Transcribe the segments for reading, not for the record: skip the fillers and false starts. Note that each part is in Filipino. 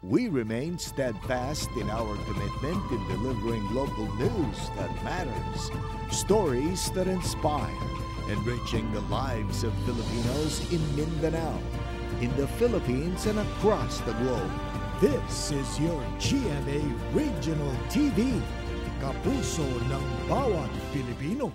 We remain steadfast in our commitment in delivering local news that matters, stories that inspire, enriching the lives of Filipinos in Mindanao, in the Philippines and across the globe. This is your GMA Regional TV, kapuso ng bawat Pilipino.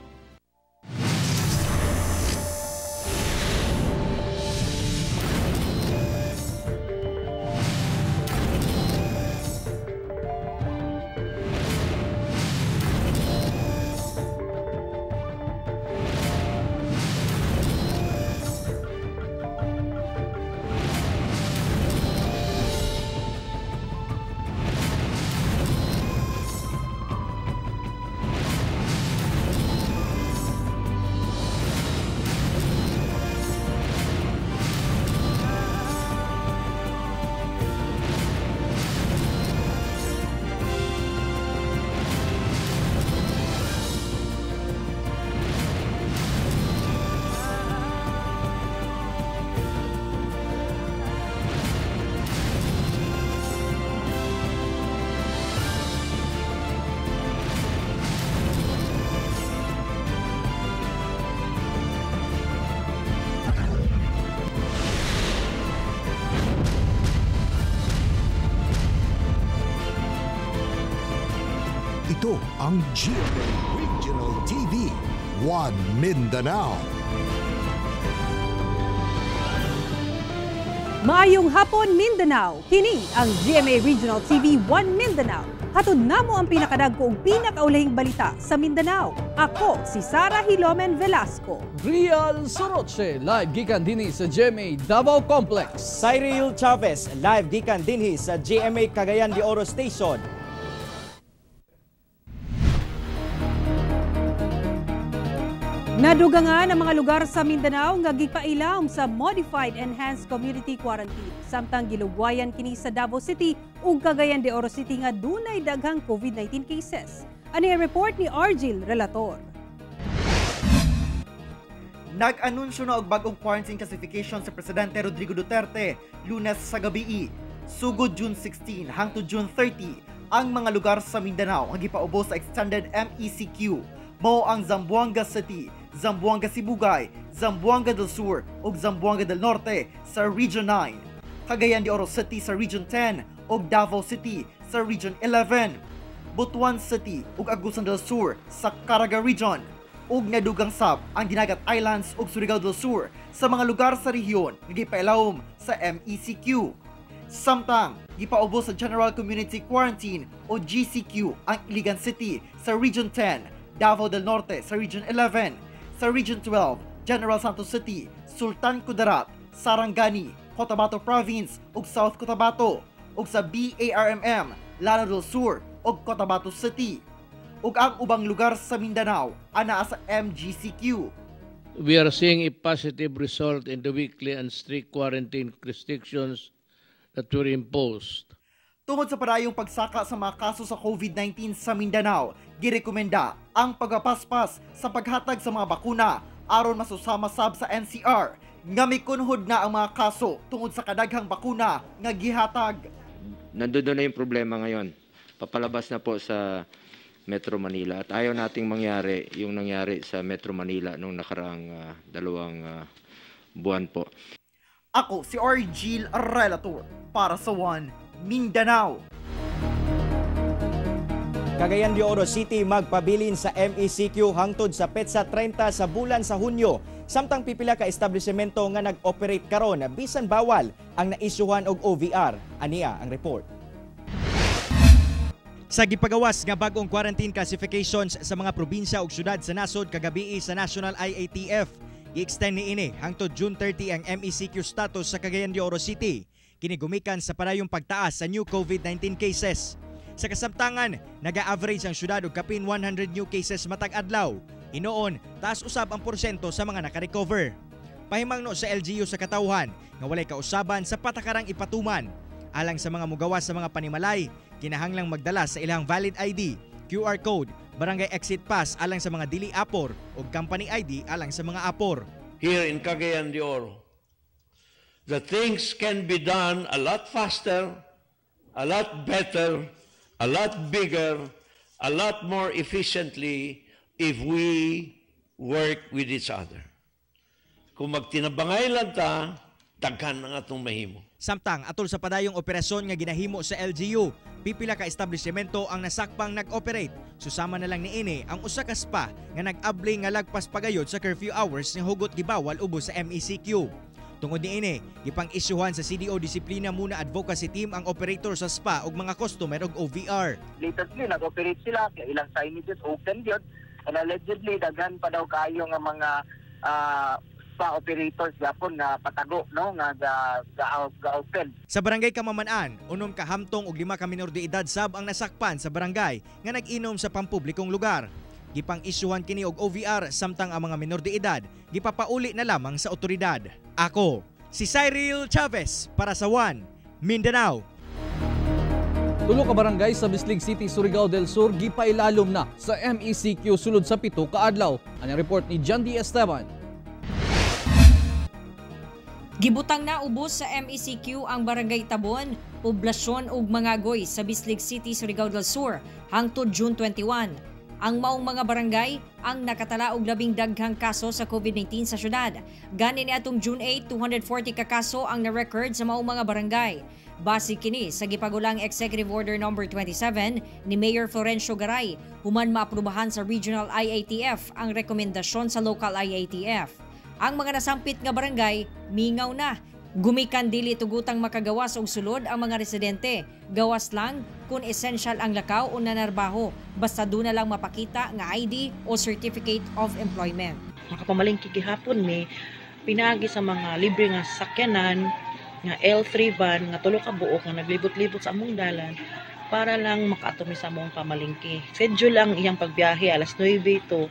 Ito ang GMA Regional TV, One Mindanao. Maayong hapon, Mindanao. Kini ang GMA Regional TV, One Mindanao. Hatod namo ang pinakadagko ug pinakaulahing balita sa Mindanao. Ako si Sara Hilomen Velasco. Rial Soroche, live gikan dinhi sa GMA Davao Complex. Cyril Chavez, live gikan dinhi sa GMA Cagayan de Oro Station. Nadugangan ang mga lugar sa Mindanao nga gipailam sa Modified Enhanced Community Quarantine. Samtang gilugwayan kini sa Davao City ug Cagayan de Oro City nga dunay daghang COVID-19 cases. Ani ang report ni Argil Relator. Nag-anunsyo na og bagong quarantine classification sa Presidente Rodrigo Duterte Lunes sa gabii. Sugod June 16 hangtod June 30 ang mga lugar sa Mindanao nga gipaubos sa extended MECQ. Mao ang Zamboanga City, Zamboanga Sibugay, Zamboanga del Sur ug Zamboanga del Norte sa Region 9, Cagayan de Oro City sa Region 10 ug Davao City sa Region 11, Butuan City ug Agusan del Sur sa Caraga Region ug nadugang sab ang Dinagat Islands ug Surigao del Sur sa mga lugar sa rehiyon nga gipailawom sa MECQ. Samtang gipaubos sa General Community Quarantine o GCQ ang Iligan City sa Region 10, Davao del Norte sa Region 11, sa Region 12, General Santos City, Sultan Kudarat, Sarangani, Cotabato Province ug South Cotabato, ug sa BARMM, Lanao del Sur ug Cotabato City. Ug ang ubang lugar sa Mindanao anaa sa MGCQ. We are seeing a positive result in the weekly and strict quarantine restrictions that were imposed. Tungod sa parayong pagsaka sa mga kaso sa COVID-19 sa Mindanao, girekomenda ang pagpapaspas sa paghatag sa mga bakuna aron masusama sab sa NCR nga mikunhod na ang mga kaso tungod sa kadaghang bakuna nga gihatag. Nandoon na yung problema ngayon. Papalabas na po sa Metro Manila at ayaw nating mangyari yung nangyari sa Metro Manila nung nakaraang 2 buwan po. Ako si Argil Relator para sa One Mindanao. Cagayan de Oro City magpabilin sa MECQ hangtod sa petsa 30 sa bulan sa Hunyo. Samtang pipila ka establishmento nga nag-operate karon bisan bawal ang naisyuhan og OVR. Aniya ang report. Sa gipagawas nga bagong quarantine classifications sa mga probinsya ug syudad sa nasod kagabii sa National IATF, i-extend niini hangtod June 30 ang MECQ status sa Cagayan de Oro City. Kini gumikan sa parayong pagtaas sa new COVID-19 cases. Sa kasamtangan, naga-average ang syudad og kapin 100 new cases matag adlaw. Inoon, taas usab ang porsyento sa mga naka-recover. Pahimangno sa LGU sa Katauhan nga walay kausaban sa patakarang ipatuman. Alang sa mga mugawas sa mga panimalay, kinahanglang magdala sa ilang valid ID, QR code, barangay exit pass alang sa mga dili apor ug company ID alang sa mga apor. Here in Cagayan de Oro, the things can be done a lot faster a lot better, a lot bigger, a lot more efficiently if we work with each other. Kung magtinabangay lang ta, daghan na nga itong mahimo. Samtang atol sa padayong operasyon nga ginahimo sa LGU, pipila ka establishmento ang nasakpang nag-operate. Susama na lang niini ang usa ka spa nga nag-abli nga lagpas pagayod sa curfew hours ni hugot gibawal ubos sa MECQ. Tungod niini, gipang-isyuhan sa CDO Disiplina Muna Advocacy Team ang operator sa spa ug mga customer og OVR. Lately, nag-operate sila, ilang signages open yun, and allegedly, daghan pa daw kayo nga mga spa operators gapon nga patago, no, nga ga-open. Sa barangay Kamaman-an, 6 ka hamtong ug 5 ka minor de edad sab ang nasakpan sa barangay nga nag-inom sa pampublikong lugar. Gipang-isyuhan kini og OVR samtang ang mga minor de edad gipapauli na lamang sa otoridad. Ako, si Cyril Chavez para sa One Mindanao. Tulo ka barangay sa Bislig City, Surigao del Sur gipailalom na sa MECQ sulod sa 7 ka adlaw. Ang report ni John D. Esteban. Gibutang na ubos sa MECQ ang Barangay Tabon, poblasyon ug mga goy sa Bislig City, Surigao del Sur hangtod June 21. Ang maong mga barangay ang nakatala og labing daghang kaso sa COVID-19 sa syudad. Gani ni atong June 8, 240 ka kaso ang na-record sa maong mga barangay. Base kini sa gipagulang Executive Order No. 27 ni Mayor Florencio Garay, human maaprubahan sa Regional IATF ang rekomendasyon sa Local IATF. Ang mga nasampit nga barangay, mingaw na. Gumikan dili tugutang makagawas og sulod ang mga residente. Gawas lang kung essential ang lakaw o nanarbaho. Basta doon na lang mapakita nga ID o Certificate of Employment. Makapamalingki gihapon may pinagi sa mga libre nga sakyanan nga L3 van nga tulo ka buok nga naglibot-libot sa among dalan para lang makaatomi sa among pamalingki. Schedule lang iyang pagbiyahe alas 9 to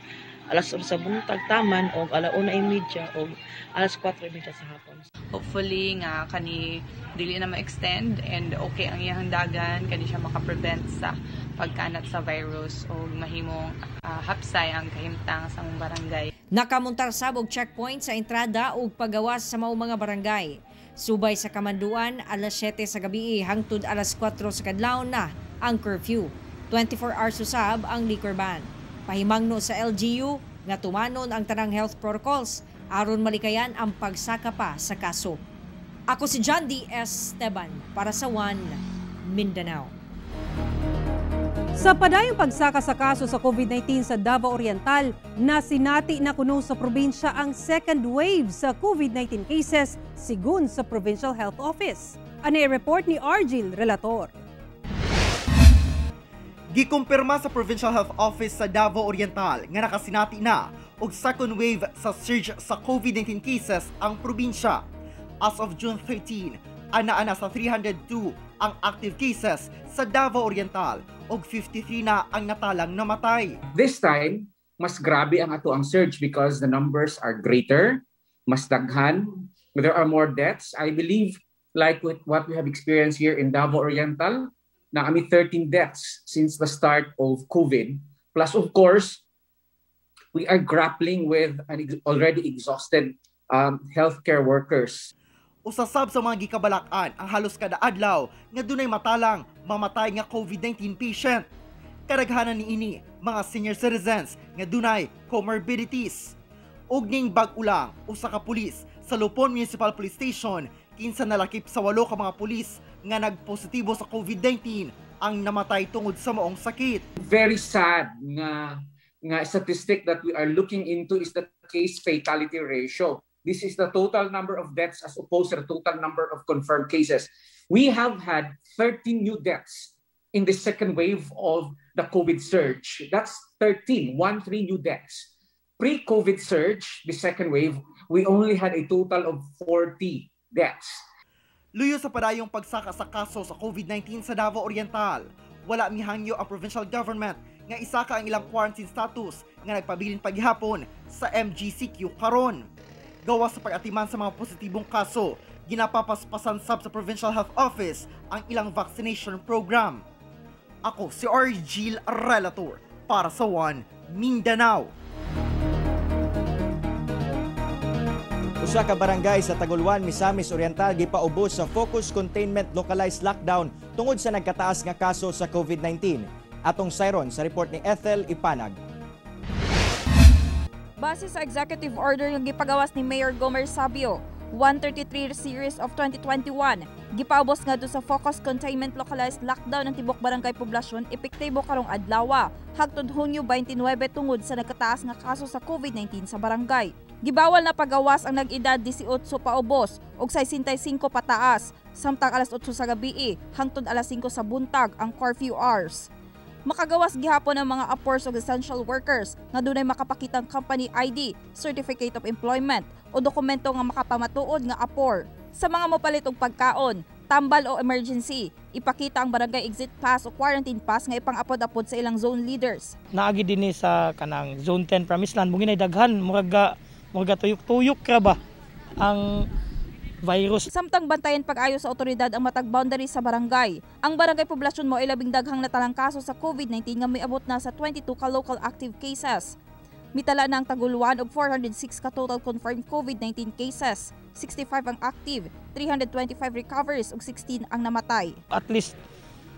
alas 11 sa buntag taman o alauna.30 o alas 4:30 sa hapon. Hopefully nga kani dili na ma-extend and okay ang iyang dagan kani siya makaprevent sa pagkanat sa virus o mahimong hapsay ang kahimtang sa mong barangay. Nakamuntar sabog checkpoint sa entrada ug pagawas sa maong mga barangay. Subay sa Kamanduan, alas 7 sa gabi hangtod alas 4 sa kadlaw na ang curfew. 24 hours usab ang liquor ban. Pahimangno sa LGU nga tumanon ang tanang health protocols aron malikayan ang pagsaka pa sa kaso. Ako si John D. Esteban para sa One Mindanao. Sa padayong pagsaka sa kaso sa COVID-19 sa Davao Oriental, nasinati na kuno sa probinsya ang second wave sa COVID-19 cases sigun sa Provincial Health Office. Ano report ni Argil Relator. Gikumpirma sa Provincial Health Office sa Davao Oriental nga nakasinati na og second wave sa surge sa COVID-19 cases ang probinsya. As of June 13, ana sa 302 ang active cases sa Davao Oriental og 53 na ang natalang namatay. This time, mas grabe ang ato ang surge because the numbers are greater, mas daghan, there are more deaths. I believe like with what we have experienced here in Davao Oriental, na kami 13 deaths since the start of COVID. Plus, of course, we are grappling with an already exhausted healthcare workers. Usasab sa mga gikabalakan ang halos kada adlaw nga dunay matalang mamatay nga COVID-19 patient. Kadaghanan niini mga senior citizens nga dunay comorbidities. Ug ning bag-o lang usa ka pulis sa Lupon Municipal Police Station kinsa nalakip sa 8 ka mga pulis nga nagpositibo sa COVID-19 ang namatay tungod sa maong sakit. Very sad nga statistic that we are looking into is the case fatality ratio. This is the total number of deaths as opposed to the total number of confirmed cases. We have had 13 new deaths in the second wave of the COVID surge. That's 13 new deaths. Pre-COVID surge, the second wave, we only had a total of 40 deaths. Luyo sa padayong pagsaka sa kaso sa COVID-19 sa Davao Oriental, wala mihangyo ang provincial government nga isaka ang ilang quarantine status nga nagpabilin paghihapon sa MGCQ karon. Gawa sa pag-atiman sa mga positibong kaso, ginapapaspasan sab sa Provincial Health Office ang ilang vaccination program. Ako si Argil Relator para sa One Mindanao. usa ka barangay sa Taguluan, Misamis Oriental gipaubos sa focus containment localized lockdown tungod sa nagkataas nga kaso sa COVID-19. Atong sayron sa report ni Ethel Ipanag. Base sa executive order yung gipagawas ni Mayor Gomer Sabio, 133 series of 2021, gipaubos nga do sa focus containment localized lockdown ng tibok barangay poblasyon epektibo karong adlaw hangtod Hunyo 29 tungod sa nagkataas nga kaso sa COVID-19 sa barangay. Gibawal na pagawas ang nag-edad 18 paubos ug 65 pataas, samtang alas 8 sa gabi hangtod alas 5 sa buntag ang curfew hours. Makagawas gihapon ang mga apors ug essential workers nga dunay makapakitang company ID, Certificate of Employment o dokumento nga makapamatuod nga apor. Sa mga mopalit og pagkaon, tambal o emergency, ipakita ang barangay exit pass o quarantine pass nga ipang-apod-apod sa ilang zone leaders. Naagi dinhi sa kanang zone 10 Promised Land mugin ay daghan murag tuyok-tuyok ka ba ang virus. Samtang bantayan pag-ayo sa otoridad ang matag boundary sa barangay. Ang barangay poblasyon mo ay labing daghang natalang kaso sa COVID-19 nga may abot na sa 22 ka local active cases. Mitala na ang Taguluan og 406 ka total confirmed COVID-19 cases, 65 ang active, 325 recoveries ug 16 ang namatay. At least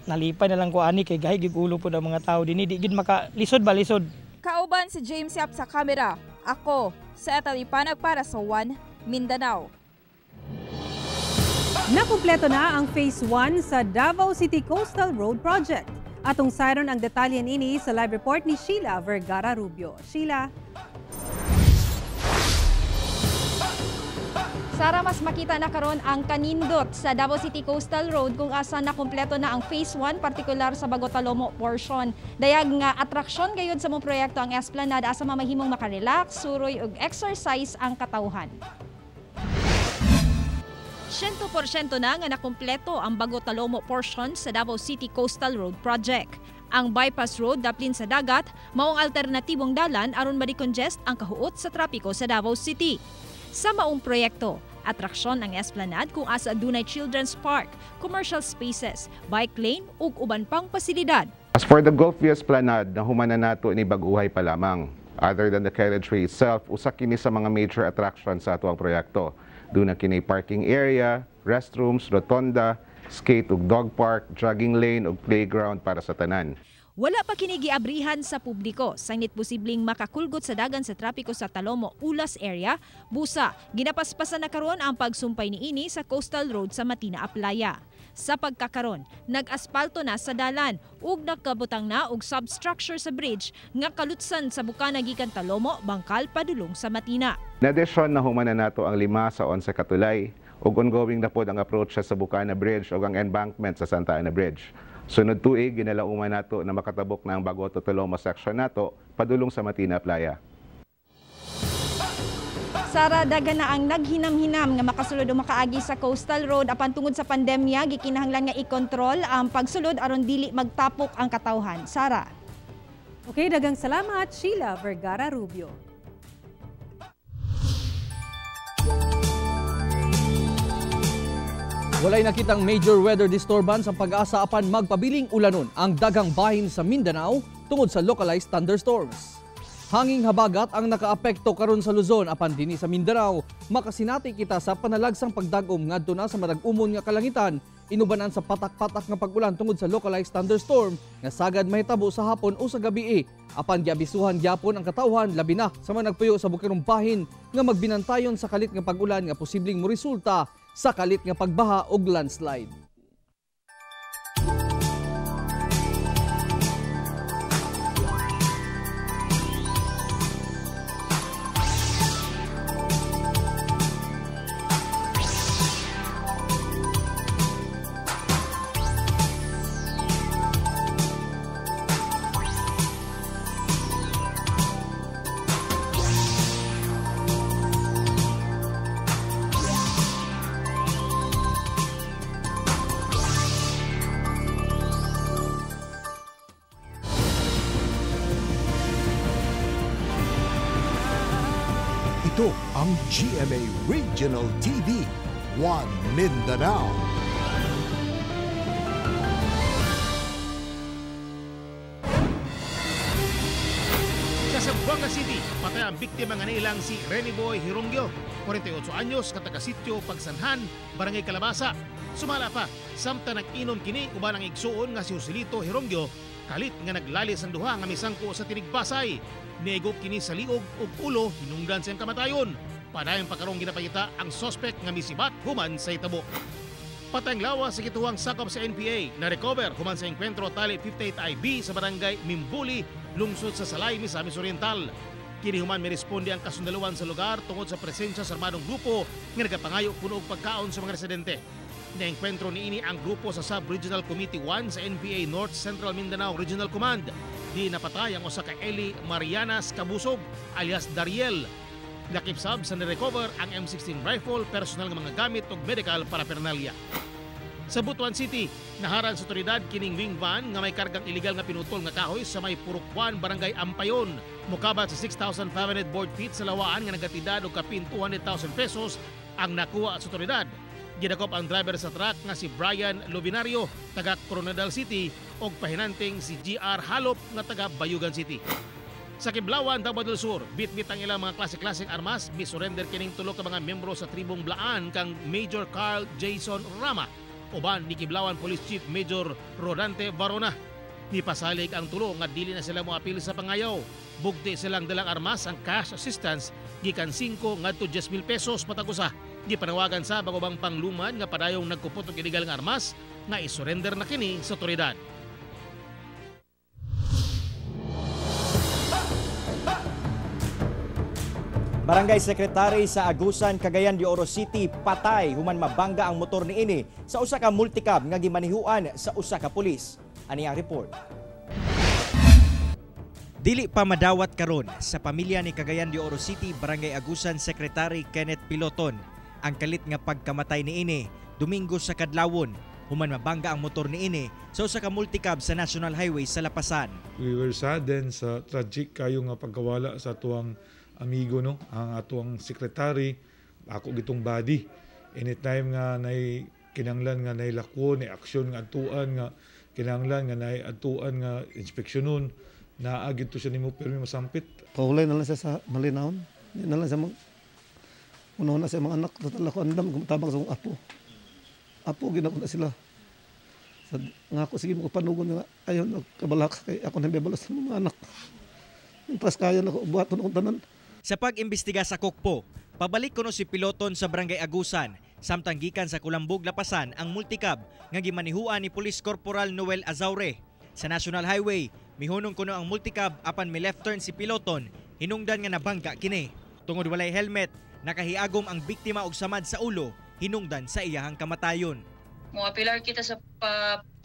nalipay na lang ko ani kay gahi gigulo po ang mga tao dinhi di gid makalisod ba lisod. Kauban si James Yap sa kamera. Ako sa Ethel Ipanag para sa One Mindanao. Nakumpleto na ang Phase 1 sa Davao City Coastal Road Project. Atong sayron ang detalye nini sa live report ni Sheila Vergara Rubio. Sheila. Sara, mas makita na karon ang kanindot sa Davao City Coastal Road kung asa na kumpleto na ang Phase 1, partikular sa Bagotalomo portion. Dayag nga atraksyon gayud sa mong proyekto ang Esplanade asa mamahimong makarelax, suroy ug exercise ang katawhan. 100% na nga nakumpleto ang Bagotalomo portion sa Davao City Coastal Road Project. Ang bypass road daplin sa dagat maong alternatibong dalan aron ma-decongest ang kahuot sa trapiko sa Davao City. Sa maong proyekto, atraksyon ang Esplanade kung asa dunay children's park, commercial spaces, bike lane ug uban pang pasilidad. As for the Gulfview Esplanade, nahuman na nato ni bag-uhay pa lamang. Other than the carriage way itself, usa kini sa mga major attractions sa atuang proyekto. Doon na kini parking area, restrooms, rotonda, skate ug dog park, jogging lane ug playground para sa tanan. Wala pa kini giabrihan sa publiko sanglit posibleng makakulgot sa dagan sa trapiko sa Talomo Ulas area. Busa, ginapaspasan na karon ang pagsumpay niini sa Coastal Road sa Matina Aplaya. Sa pagkakaron, nag-aspalto na sa dalan ug nagkabutang na og substructure sa bridge nga kalutsan sa bukana gikan Talomo, Bangkal padulong sa Matina. In addition, nahuman na nato ang 5 sa 11 Katulay ug ongoing na pod ang approach sa Bukana Bridge ug ang embankment sa Santa Ana Bridge. Sunod tuig, ginalauman nato na makatabok na ang Bagoto Talomo section nato padulong sa Matina Playa. Sara, dagan na ang naghinam-hinam nga makasulod o makaagi sa Coastal Road apan tungod sa pandemya gikinahanglan nga i-control ang pagsulod aron dili magtapok ang katawhan. Sara. Okay, dagang salamat Sheila Vergara Rubio. Walay nakitang major weather disturbance ang pag-asa apan magpabiling ulanon ang daghang bahin sa Mindanao tungod sa localized thunderstorms. Hanging habagat ang nakaapekto karon sa Luzon apan dinhi sa Mindanao, makasinati kita sa panalagsang pagdagom ngadto na sa madag-umon nga kalangitan, inubanan sa patak-patak nga pag-ulan tungod sa localized thunderstorm nga sagad mahitabo sa hapon o sa gabi. Apan giabisuhan gyapon ang katawhan labi na sa mga nagpuyo sa bukirong bahin nga magbinantayon sa kalit nga pag-ulan nga posibleng moresulta sa kalit nga pagbaha ug landslide. Ito ang GMA Regional TV, One Mindanao. Kasabwang City, patay ang biktima nga nailang si Reniboy Hirongyo, 48 anyos, kataga-sityo Pagsanhan, Barangay Calabasa. Sumala pa, samtang nag-inom kini uban ang igsuon nga si Joselito Hirongyo, kalit nga naglalis ang duha nga misangko sa tinigbasay. Niegok kini sa liog ug ulo, hinungdan sa kamatayon. Padayang pagkarong ginapakita ang sospek nga misibat human sa hitabo. Patayng lawas sa gituwang sakop sa NPA na recover human sa enkwentro tali 58 IB sa barangay Mimbuli, lungsod sa Salay, Misamis Oriental. Kini human may responde ang kasundaluhan sa lugar tungod sa presensya sa armadong grupo nga nagapangayo kuno og pagkaon sa mga residente. Na-enkwentro niini ang grupo sa Sub-Regional Committee 1 sa NPA North Central Mindanao Regional Command. Di napatay ang usa ka Eli Marianas Kabusog alias Dariel. Nakipsab sa nirecover ang M16 rifle, personal nga mga gamit ug medical paraphernalia. Sa Butuan City, naharan sa otoridad kining wing van nga may kargang iligal nga pinutol nga kahoy sa may Purukwan, Barangay Ampayon. Mukabat sa 6,500 board feet sa lawaan nga nagatidad og kapin 200,000 pesos ang nakuha sa otoridad. Gidakop ang driver sa truck nga si Brian Lubinario, taga Coronadal City, og pahinanting si GR Halop nga taga Bayugan City. Sa Kiblawan, Davao del Sur, bit-bit ang ilang mga klase-klaseng armas, misurrender kining tulo ka mga miyembro sa tribong Blaan kang Major Carl Jason Rama, uban ni Kiblawan Police Chief Major Rodante Varona. Nipasalig ang tulo nga dili na sila moapil sa pangayaw. Bugti silang dalang armas ang cash assistance gikan 5 ngadto 10,000 pesos patag usa. Gipanawagan sa bagubang panglumad nga padayong nagkupot og illegal nga armas nga isurrender na kini sa otoridad. Barangay Secretary sa Agusan, Cagayan de Oro City, patay human mabangga ang motor niini sa usa ka multicab nga gimanihuan sa usa ka pulis. Ani ang report. Dili pa madawat karon sa pamilya ni Cagayan de Oro City, Barangay Agusan Secretary Kenneth Piloton ang kalit nga pagkamatay niini Domingo sa kadlawon. Human mabangga ang motor niini sa usa ka multicab sa National Highway sa Lapasan. We were saddened sa tragic kayo nga pagkawala sa tuwang amigo, no, ang atuang sekretary, ako gitong body. Anytime nga nay kinanglan nga nay lako, nay aksyon nga atuan nga kinanglan nga nay atuan nga inspeksyonon, naagid to siya nimo pero masampit. Kaulay na lang siya sa Malinawon. Di na lang sa mga una sa mga anak, tatala ko andam gumatabang sa mga apo. Apo ginabot na sila. Nga ako sige mo panugon nga ayon kabalak kay ako nang bebalos sa mga anak. Pas kaya na ko buhaton og tanan. Sa pag-imbestiga sa Kokpo, pabalik kuno si Piloton sa Barangay Agusan, samtang gikan sa Kulambog, Lapasan ang multicab nga gimanihuan ni Police Corporal Noel Azaure. Sa National Highway, mihunong kuno ang multicab apan mi left turn si Piloton, hinungdan nga nabangga kini. Tungod walay helmet, nakahiagom ang biktima og samad sa ulo, hinungdan sa iyahang kamatayon. Moapilar kita sa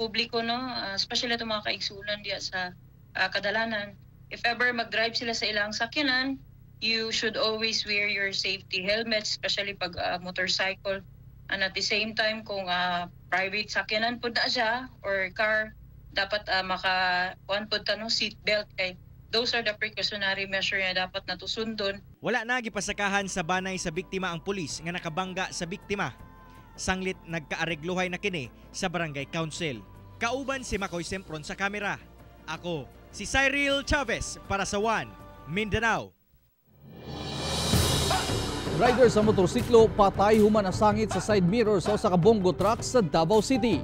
publiko, no, especially itong mga kaigsulan diya sa kadalanan. If ever mag-drive sila sa ilang sakyanan, you should always wear your safety helmet, especially pag motorcycle. And at the same time, kung private sakyanan po na siya or car, dapat maka-kuhan po tanong seatbelt. Kay those are the precautionary measure na dapat natusundon. Wala na gipasakahan sa banay sa biktima ang pulis nga nakabangga sa biktima. Sanglit nagkaaregluhay na kini sa Barangay Council. Kauban si Makoy Sempron sa kamera. Ako, si Cyril Chavez para sa One Mindanao. Rider sa motorsiklo patay human nasangit sa side mirror sa usa ka bongo truck sa Davao City.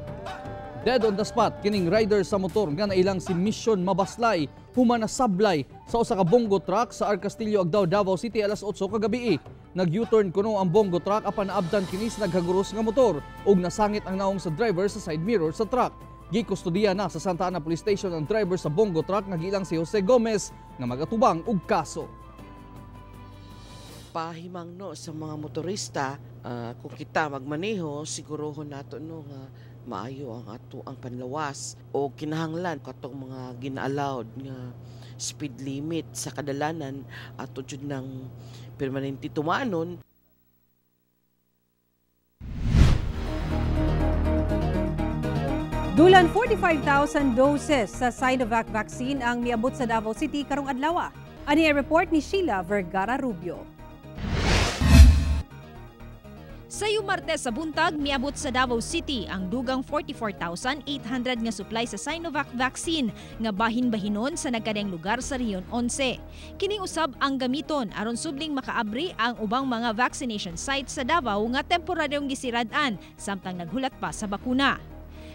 Dead on the spot kining rider sa motor nga nailang si Mission Mabaslay human nasablay sa usa ka bongo truck sa Arcastillo, Agdao, Davao City alas 8 kagabi. Nag-U-turn kuno ang bongo truck apan naabdan kini sa naghaguros nga motor ug nasangit ang naong sa driver sa side mirror sa truck. Gikustudiya na sa Santa Ana Police Station ang driver sa bongo truck nga gilang si Jose Gomez nga magatubang og kaso. Pahimang no sa mga motorista, kung kita magmaneho, sigurohon nato no nga maayo ang ato ang panlawas o kinahanglan katong mga gina-allowed nga speed limit sa kadalanan ato jud ng permanente tumanon. Dulan 45,000 doses sa Sinovac vaccine ang miabot sa Davao City karong adlaw. Ani report ni Sheila Vergara Rubio. Sa Sayo Martes sa buntag, miabot sa Davao City ang dugang 44,800 nga supply sa Sinovac vaccine nga bahin-bahinon sa nagkadayang lugar sa Rehiyon 11. Kini usab ang gamiton aron subling makaabri ang ubang mga vaccination sites sa Davao nga temporaryong gisirad-an samtang naghulat pa sa bakuna.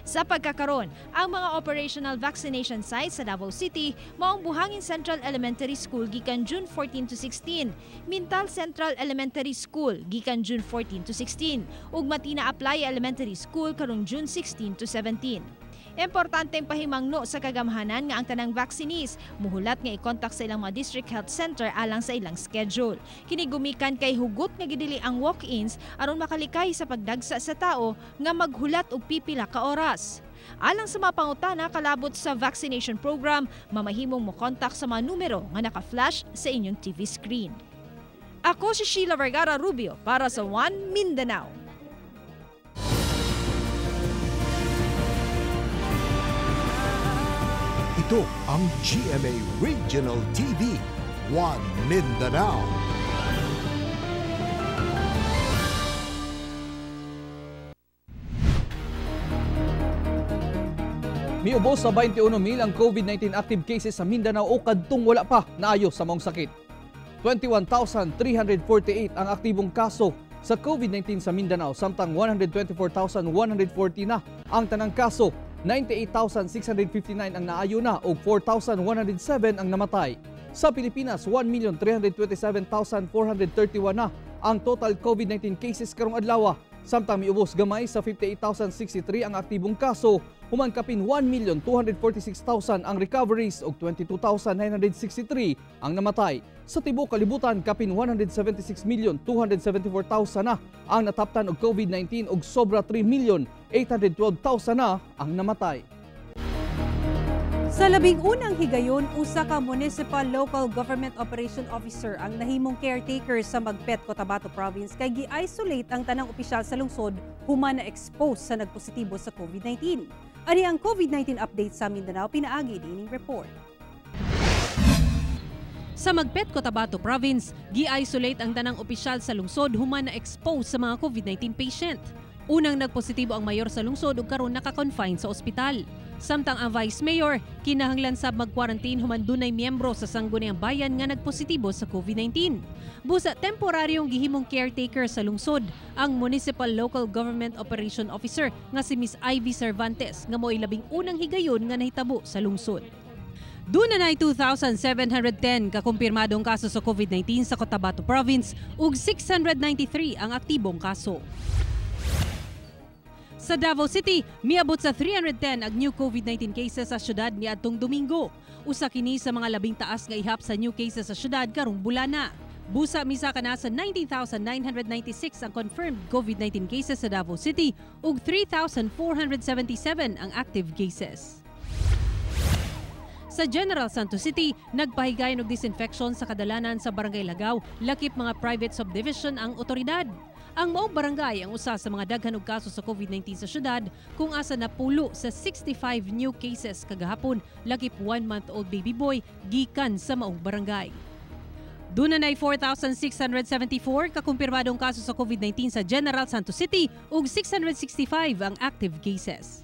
Sa pagkakaron, ang mga operational vaccination sites sa Davao City maong Buhangin Central Elementary School gikan June 14 to 16, Mintal Central Elementary School gikan June 14 to 16, ug Matina Aplaya Elementary School karong June 16 to 17. Importanteng pahimangno sa kagamhanan nga ang tanang vaccinees muhulat nga i-contact sa ilang mga district health center alang sa ilang schedule. Kini gumikan kay hugot nga gidili ang walk-ins aron makalikay sa pagdagsa sa tao nga maghulat og pipila ka oras. Alang sa mga pangutana kalabot sa vaccination program, mamahimong mo contact sa mga numero nga naka-flash sa inyong TV screen. Ako si Sheila Vergara Rubio para sa One Mindanao. Ito ang GMA Regional TV, One Mindanao. Miubos sa 21,000 ang COVID-19 active cases sa Mindanao o kadtong wala pa naayos sa maong sakit. 21,348 ang aktibong kaso sa COVID-19 sa Mindanao, samtang 124,140 na ang tanang kaso. 98,659 ang naayo na o 4,107 ang namatay. Sa Pilipinas, 1,327,431 na ang total COVID-19 cases karong adlaw, samtang miubos gamay sa 58,063 ang aktibong kaso, human kapin 1,246,000 ang recoveries o 22,963 ang namatay. Sa tibuok kalibutan, kapin 176,274,000 na ang nataptan og COVID-19 ug sobra 3,812,000 na ang namatay. Sa labing unang higayon, usa ka Municipal Local Government Operation Officer ang nahimong caretaker sa Magpet, Cotabato Province kay gi-isolate ang tanang opisyal sa lungsod human na expose sa nagpositibo sa COVID-19. Ani ang COVID-19 update sa Mindanao, pinaagi dining report. Sa Magpet, Cotabato Province, gi-isolate ang tanang opisyal sa lungsod human na expose sa mga COVID-19 patient. Unang nagpositibo ang mayor sa lungsod ug karon naka-confine sa ospital. Samtang ang vice mayor kinahanglan sab mag-quarantine human dunay miyembro sa sangguniang bayan nga nagpositibo sa COVID-19. Busa temporaryong gihimong caretaker sa lungsod ang Municipal Local Government Operation Officer nga si Ms. Ivy Cervantes nga mo'y labing unang higayon nga nahitabo sa lungsod. Doon na 2,710 kakumpirmadong kaso sa COVID-19 sa Cotabato Province ug 693 ang aktibong kaso. Sa Davao City, miabot sa 310 ang new COVID-19 cases sa syudad niadtong Domingo. Usa kini sa mga labing taas nga ihap sa new cases sa syudad karong bulana. Busa misa ka na sa 19,996 ang confirmed COVID-19 cases sa Davao City ug 3,477 ang active cases. Sa General Santos City, nagpahigayon og disinfection sa kadalanan sa Barangay Lagaw, lakip mga private subdivision ang otoridad. Ang maong barangay ang usa sa mga daghan og kaso sa COVID-19 sa syudad kung asa napulo sa 65 new cases kagahapon, lakip 1-month-old baby boy gikan sa maong barangay. Doon na 4,674 kakumpirmadong kaso sa COVID-19 sa General Santos City ug 665 ang active cases.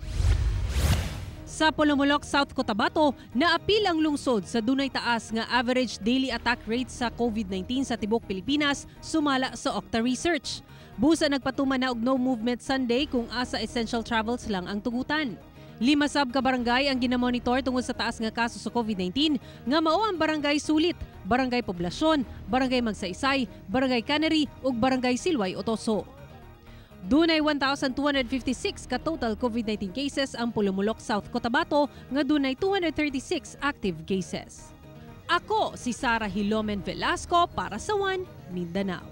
Sa Polomolok, South Cotabato, naapil ang lungsod sa dunay taas nga average daily attack rate sa COVID-19 sa tibok Pilipinas sumala sa Octa Research. Busa nagpatuman na og no movement Sunday kung asa essential travels lang ang tugutan. 5 sab ka barangay ang ginamonitor tungod sa taas nga kaso sa COVID-19 nga mao ang Barangay Sulit, Barangay Poblasyon, Barangay Magsaysay, Barangay Cannery ug Barangay Silway Otoso. Dunay 1,256 ka total COVID-19 cases ang Polomolok, South Cotabato nga dunay 236 active cases. Ako si Sara Hilomen Velasco para sa One Mindanao.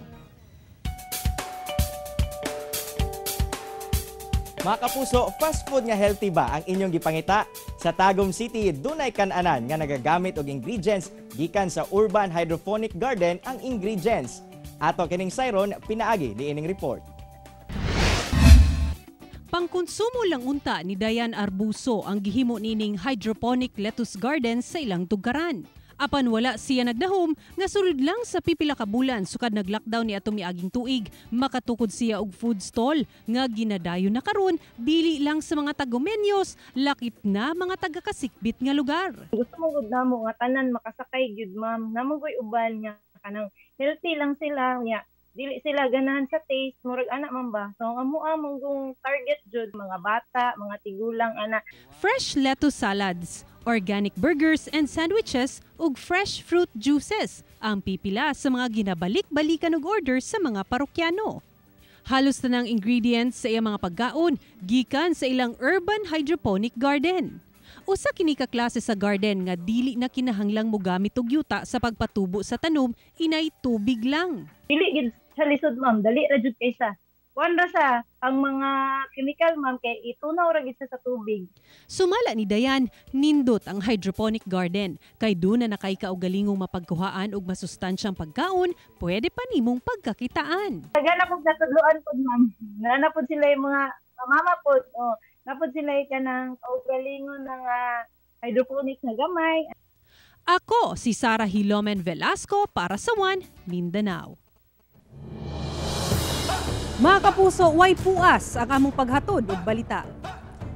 Mga kapuso, fast food nga healthy ba ang inyong gipangita? Sa Tagum City, dunay kan-anan nga nagagamit og ingredients gikan sa Urban Hydroponic Garden ang ingredients. Ato kining sayron pinaagi diining report. Pangkonsumo lang unta ni Dayan Arbuso ang gihimo nining hydroponic lettuce garden sa ilang tugaran. Apan wala siya nagdahom nga sulod lang sa pipila ka bulan sukad nag-lockdown ni atong miaging tuig, makatukod siya og food stall nga ginadayon na karon dili lang sa mga taga-menyos, lakip na mga taga-kasikbit nga lugar. Gusto mo gud namo nga tanan makasakay gyud ma'am, namo goy uban nga kanang healthy lang sila nya. Dili sila ganahan sa taste, murag anak man ba? So amo-among kung target jud mga bata, mga tigulang anak. Fresh lettuce salads, organic burgers and sandwiches ug fresh fruit juices ang pipila sa mga ginabalik-balikan og order sa mga parokyano. Halos tanang ingredients sa iyang mga pagkaon gikan sa ilang urban hydroponic garden. Usa kini ka klase sa garden nga dili na kinahanglang mogamit og yuta sa pagpatubo sa tanom, inay tubig lang. Dili gid sa lisod ma'am, dali ra jud kay sa. Kuan ra sa ang mga chemical ma'am kay itunaw ra gid sa tubig. Sumala ni Dayan, nindot ang hydroponic garden kay doon na nakay kaugalingong mapagkuhaan og masustansyang pagkaon, pwede pa nimong pagkakitaan. Tagana pud natudloan pud ma'am. Nana pud sila yung mga mama pud. Napod sila kanang kaugalingon ng hydroponic na gamay. Ako si Sarah Hilomen Velasco para sa One Mindanao. Mga kapuso, way puas ang among paghatod og balita.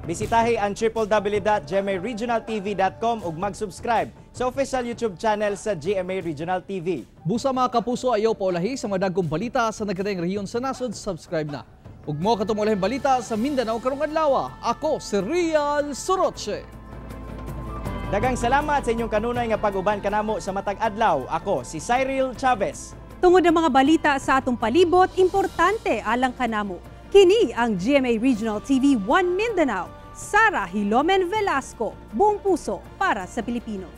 Bisitahi ang www.gmaregionaltv.com ug mag-subscribe sa official YouTube channel sa GMA Regional TV. Busa mga kapuso, ayaw paulahi sa madagkong balita sa nagkatayang rehiyon sa nasod, subscribe na. Ug mo katumulahin balita sa Mindanao karong adlaw. Ako si Rial Soroche. Dagang salamat sa inyong kanunay nga pag-uban kanamo sa matag adlaw. Ako si Cyril Chavez. Tungod ang mga balita sa atong palibot, importante alang kanamo. Kini ang GMA Regional TV 1 Mindanao. Sarah Hilomen Velasco, buong puso para sa Pilipino.